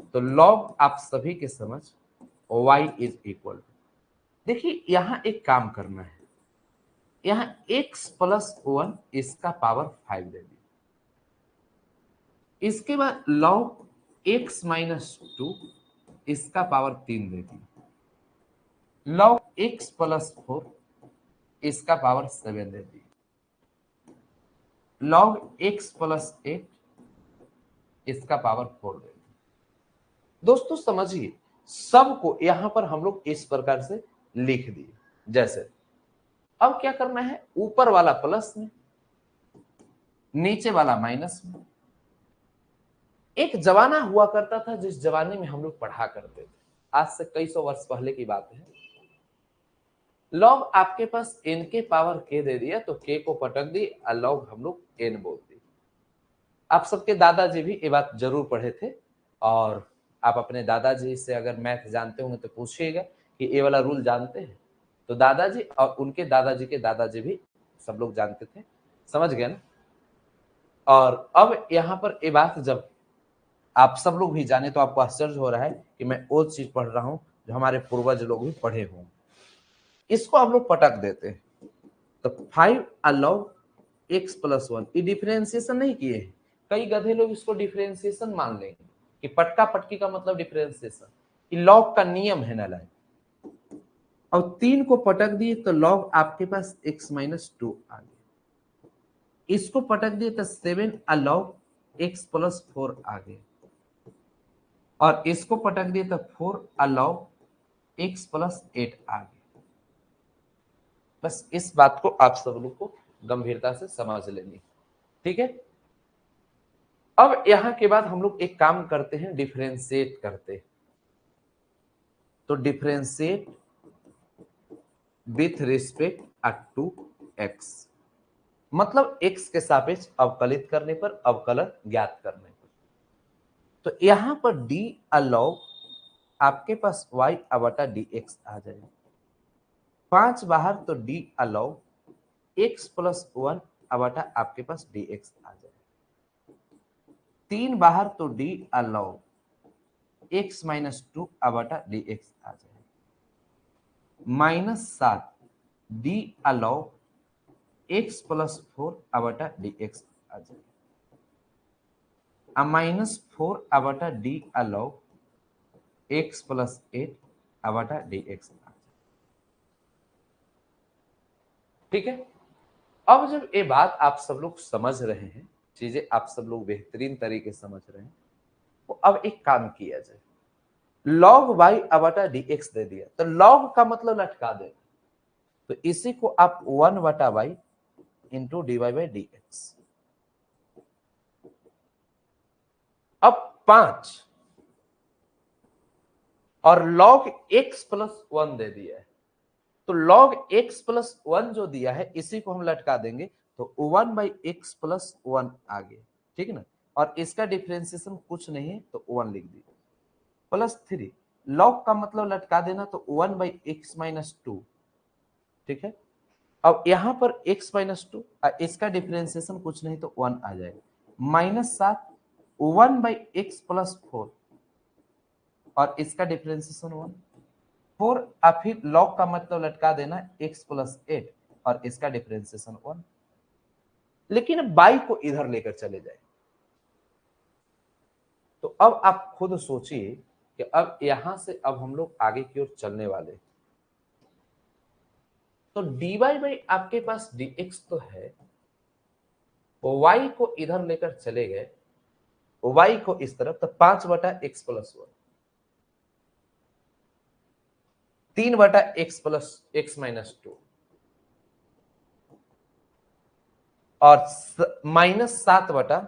तो लॉग आप सभी के समझ y इज इक्वल। देखिए, यहां एक काम करना है, यहां x प्लस 1 इसका पावर 5 दे दी, इसके बाद लॉग x माइनस 2 इसका पावर 3 दे दी, लॉग x प्लस 4 इसका पावर 7 दे दी, log x प्लस 8 इसका पावर 4 दे दी। दोस्तों समझिए, सबको यहां पर हम लोग इस प्रकार से लिख दिए। जैसे अब क्या करना है, ऊपर वाला प्लस में, नीचे वाला माइनस में। एक जमाना हुआ करता था जिस जमाने में हम लोग पढ़ा करते थे, आज से कई सौ वर्ष पहले की बात है। लॉग आपके पास n के पावर k दे दिया तो k को पटक दी और लॉग हम लोग n बोल दी। आप सबके दादाजी भी ये बात जरूर पढ़े थे, और आप अपने दादाजी से अगर मैथ जानते होंगे तो पूछिएगा कि ये वाला रूल जानते हैं। तो दादाजी और उनके दादाजी के दादाजी भी सब लोग जानते थे, समझ गए ना। और अब यहाँ पर ये बात जब आप सब लोग भी जाने तो आपको आश्चर्य हो रहा है कि मैं वो चीज पढ़ रहा हूँ जो हमारे पूर्वज लोग भी पढ़े हों। इसको हम लोग पटक देते हैं तो 5 अलॉग x प्लस 1, ये डिफरेंशिएशन नहीं किए हैं। कई गधे लोग इसको डिफरेंशिएशन मान लेंगे कि पटका पटकी का मतलब डिफरेंशिएशन, ये लॉग का नियम है ना लाइन। और 3 को पटक दिए तो लॉग आपके पास x माइनस 2 आ गया। इसको पटक दिए तो 7 अलॉग x प्लस 4 आ गया, और इसको पटक दिए तो 4 अलॉग x प्लस 8 आ गया। बस इस बात को आप सब लोग को गंभीरता से समझ लेनी, ठीक है। अब यहां के बाद हम लोग एक काम करते हैं, डिफरेंशिएट करते हैं। तो differentiate with respect to x, मतलब x के सापेक्ष अवकलित करने पर, अवकलन ज्ञात करने पर। तो यहां पर d अलॉग आपके पास y बटा dx आ जाएगा। 5 बाहर तो d अलॉग x प्लस 1 बटा आपके पास dx आ जाएगा। 3 बाहर तो d अलॉग x माइनस 2 बटा dx आ जाएगा। -7 d अलॉग x प्लस 4 बटा dx आ जाएगा। -4 बटा d अलॉग x प्लस 8 बटा dx आ जाएगा। ठीक है। अब जब ये बात आप सब लोग समझ रहे हैं, चीजें आप सब लोग बेहतरीन तरीके से समझ रहे हैं, तो अब एक काम किया जाए। log y बटा dx दे दिया तो log का मतलब लटका देना, तो इसी को आप 1 बटा y into d y by d x. अब 5 और log x प्लस 1 दे दिया है, तो log x प्लस 1 जो दिया है इसी को हम लटका देंगे, तो 1 बाई एक्स प्लस 1 आ गया, ठीक है ना। और इसका डिफरेंशिएशन कुछ नहीं है तो 1 लिख दिया, प्लस 3 log का मतलब लटका देना, तो 1 बाई एक्स माइनस 2, ठीक है। अब यहां पर x माइनस 2, इसका डिफरेंशिएशन कुछ नहीं तो 1 आ जाएगा, -7 1 बाई एक्स प्लस 4, और इसका डिफरेंशिएशन 1 4, और फिर log का मतलब लटका देना x प्लस 8, और इसका डिफरेंशिएशन 1। लेकिन बाई को इधर लेकर चले जाए, तो अब आप खुद सोचिए कि अब यहां से अब हम लोग आगे की ओर चलने वाले। तो dy बाई आपके पास dx तो है, y को इधर लेकर चले गए, y को इस तरफ, तो 5 बटा एक्स प्लस 1, 3 बटा एक्स प्लस एक्स माइनस 2, और -7 बटा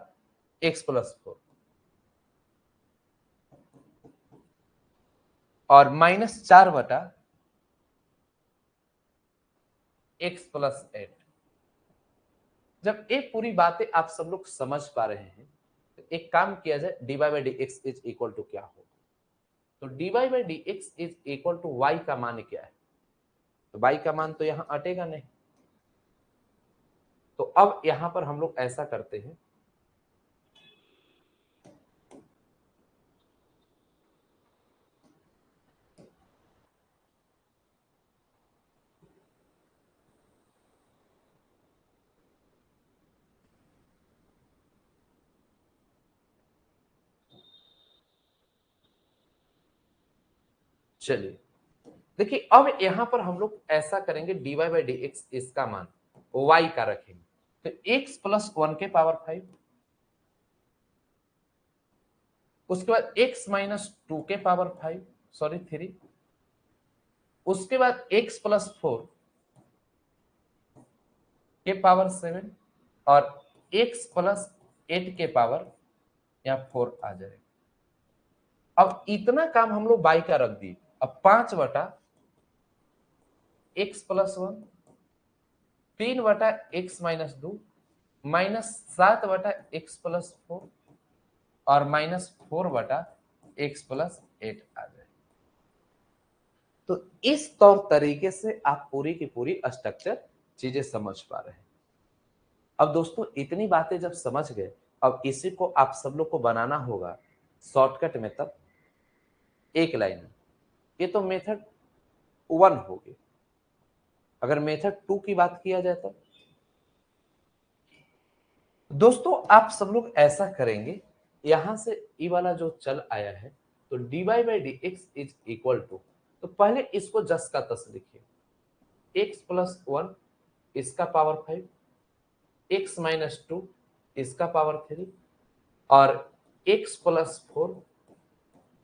एक्स प्लस 4, और -4 बटा एक्स प्लस 8। जब ये पूरी बातें आप सब लोग समझ पा रहे हैं, तो एक काम किया जाए, d y by d x is equal to क्या हो। तो d y by d x is equal to y का मान क्या है, तो वाई का मान तो यहां अटेगा नहीं। तो अब यहां पर हम लोग ऐसा करते हैं, चलिए देखिए, अब यहां पर हम लोग ऐसा करेंगे, d y by d x इसका मान वाई का रखेंगे, तो एक्स प्लस 1 के पावर 5, उसके बाद x माइनस 2 के पावर 5, सॉरी 3, उसके बाद x प्लस 4 के पावर 7, और x प्लस 8 के पावर यहाँ 4 आ जाएगा। अब इतना काम हम लोग बाई का रख दिए। अब 5 बटा x प्लस 1, 3 बटा x माइनस 2, माइनस 7 बटा x प्लस 4 और माइनस 4 बटा x प्लस 8 आ जाए। तो इस तौर तरीके से आप पूरी की पूरी स्ट्रक्चर चीजें समझ पा रहे हैं। अब दोस्तों इतनी बातें जब समझ गए, अब इसी को आप सब लोग को बनाना होगा शॉर्टकट में, तब एक लाइन में। ये तो मेथड 1 होगी। अगर मेथड 2 की बात किया जाए तो दोस्तों आप सब लोग ऐसा करेंगे, यहां से ये वाला जो चल आया है तो dy by d x is equal to, तो पहले इसको जस का तस लिखिए, x प्लस 1 इसका पावर 5, x माइनस 2 इसका पावर 3 और x प्लस 4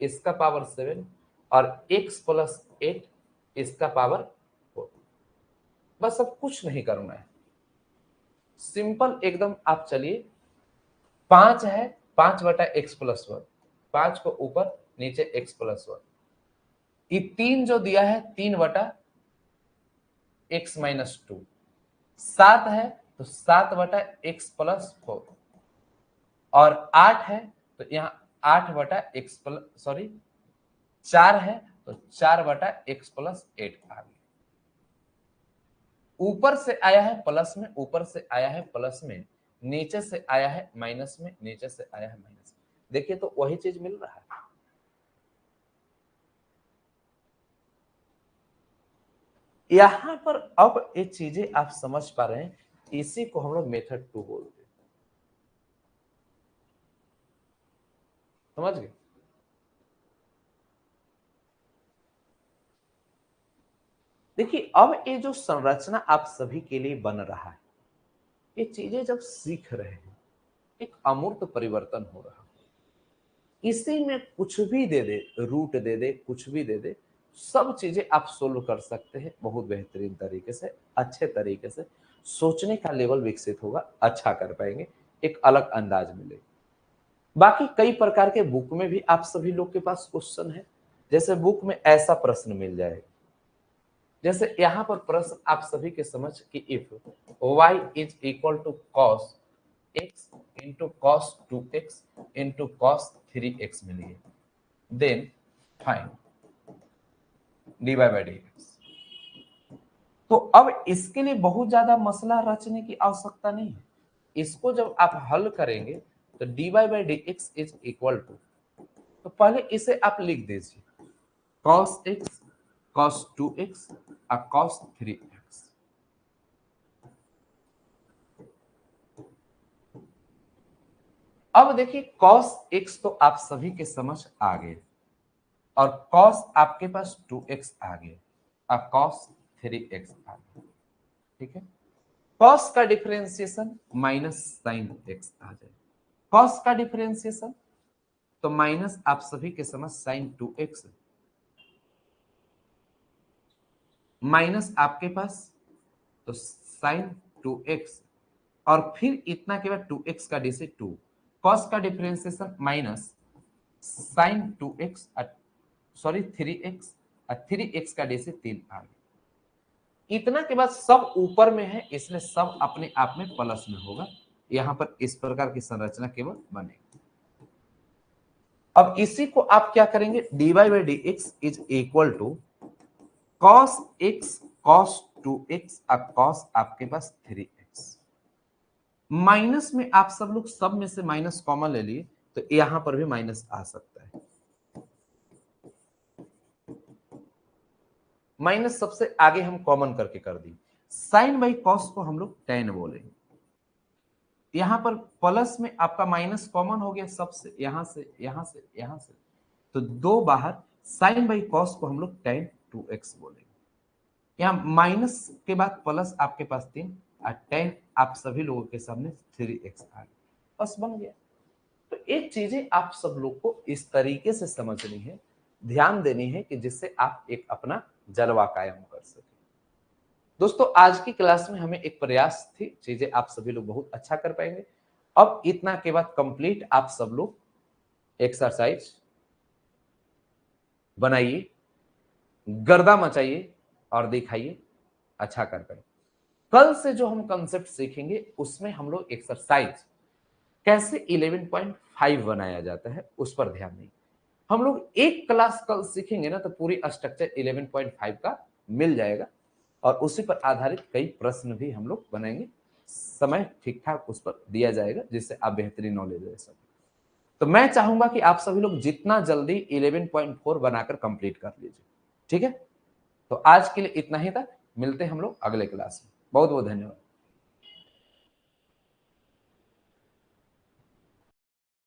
इसका पावर 7 और x प्लस 8 इसका पावर 4। बस अब कुछ नहीं करना है, सिंपल एकदम। आप चलिए, 5 है, 5 बटा एक्स प्लस 1, 5 को ऊपर नीचे एक्स प्लस 1, ये 3 जो दिया है 3 बटा एक्स माइनस 2, 7 है तो 7 बटा एक्स प्लस 4 और 8 है तो यहाँ 8 बटा एक्स प्लस 4 है तो 4 बटा एक्स प्लस 8 आ गया। ऊपर से आया है प्लस में, ऊपर से आया है प्लस में, नीचे से आया है माइनस में, नीचे से आया है माइनस में। देखिए तो वही चीज मिल रहा है। यहां पर अब ये चीजें आप समझ पा रहे हैं, इसी को हम लोग मेथड 2 बोलते हैं। समझ गए? देखिए अब ये जो संरचना आप सभी के लिए बन रहा है, ये चीजें जब सीख रहे हैं, एक अमूर्त परिवर्तन हो रहा है। इसी में कुछ भी दे दे, रूट दे दे, कुछ भी दे दे, सब चीजें आप सोल्व कर सकते हैं बहुत बेहतरीन तरीके से, अच्छे तरीके से। सोचने का लेवल विकसित होगा, अच्छा कर पाएंगे, एक अलग अंदाज मिलेगा। बाकी कई प्रकार के बुक में भी आप सभी लोग के पास क्वेश्चन है, जैसे बुक में ऐसा प्रश्न मिल जाएगा, जैसे यहां पर प्रश्न आप सभी के समझ कि if y is equal to cos x into cos 2x into cos 3x मिलिए, then find dy by dx। तो अब इसके लिए बहुत ज्यादा मसला रचने की आवश्यकता नहीं है। इसको जब आप हल करेंगे तो dy by dx is equal to, तो पहले इसे आप लिख दीजिए, cos x cos 2x और cos 3x। अब देखिए cos x तो आप सभी के समझ आ गए और cos आपके पास 2x आ गया और cos 3x आ गया, ठीक है। cos का डिफरेंशिएशन माइनस sin x आ जाए, cos का डिफरेंशिएशन तो माइनस आप सभी के समझ sin 2x माइनस आपके पास तो sin 2x और फिर इतना के बाद 2x का डी से 2, cos का differentiation minus sin 2x 3x और 3x का डी से 3 आ गया। इतना के बाद सब ऊपर में है, इसलिए सब अपने आप में प्लस में होगा। यहां पर इस प्रकार की संरचना केवल बनेगी। अब इसी को आप क्या करेंगे, dy by d x is equal to cos x cos 2x और cos आपके पास 3x। माइनस में आप सब लोग सब में से माइनस कॉमन ले लिए तो यहां पर भी माइनस आ सकता है। माइनस सबसे आगे हम कॉमन करके कर दी, साइन बाई कॉस को हम लोग tan बोलेंगे। यहां पर प्लस में आपका माइनस कॉमन हो गया, सबसे यहां से यहां से यहां से, तो दो बाहर, साइन बाई कॉस को हम लोग tan 2x बोलेंगे। यहाँ माइनस के बाद प्लस आपके पास 3 और tan आप सभी लोगों के सामने 3x आ गया, बस बन गया। तो एक चीजें आप सब लोग को इस तरीके से समझनी है, ध्यान देनी है कि जिससे आप एक अपना जलवा कायम कर सके। दोस्तों आज की क्लास में हमें एक प्रयास थी, चीजें आप सभी लोग बहुत अच्छा कर पाएंगे। अब इतना के बाद कंप्लीट आप सब लोग एक्सरसाइज बनाइए, गर्दा मचाइए और दिखाइए अच्छा कर कर। कल से जो हम कंसेप्ट सीखेंगे उसमें हम लोग एक्सरसाइज कैसे 11.5 बनाया जाता है उस पर ध्यान दें। हम लोग एक क्लास कल सीखेंगे ना तो पूरी स्ट्रक्चर 11.5 का मिल जाएगा और उसी पर आधारित कई प्रश्न भी हम लोग बनाएंगे। समय ठीक ठाक उस पर दिया जाएगा जिससे आप बेहतरीन नॉलेज ले सकें। तो मैं चाहूंगा कि आप सभी लोग जितना जल्दी 11.4 बनाकर कंप्लीट कर लीजिए। ठीक है, तो आज के लिए इतना ही था। मिलते हैं हम लोग अगले क्लास में। बहुत बहुत धन्यवाद।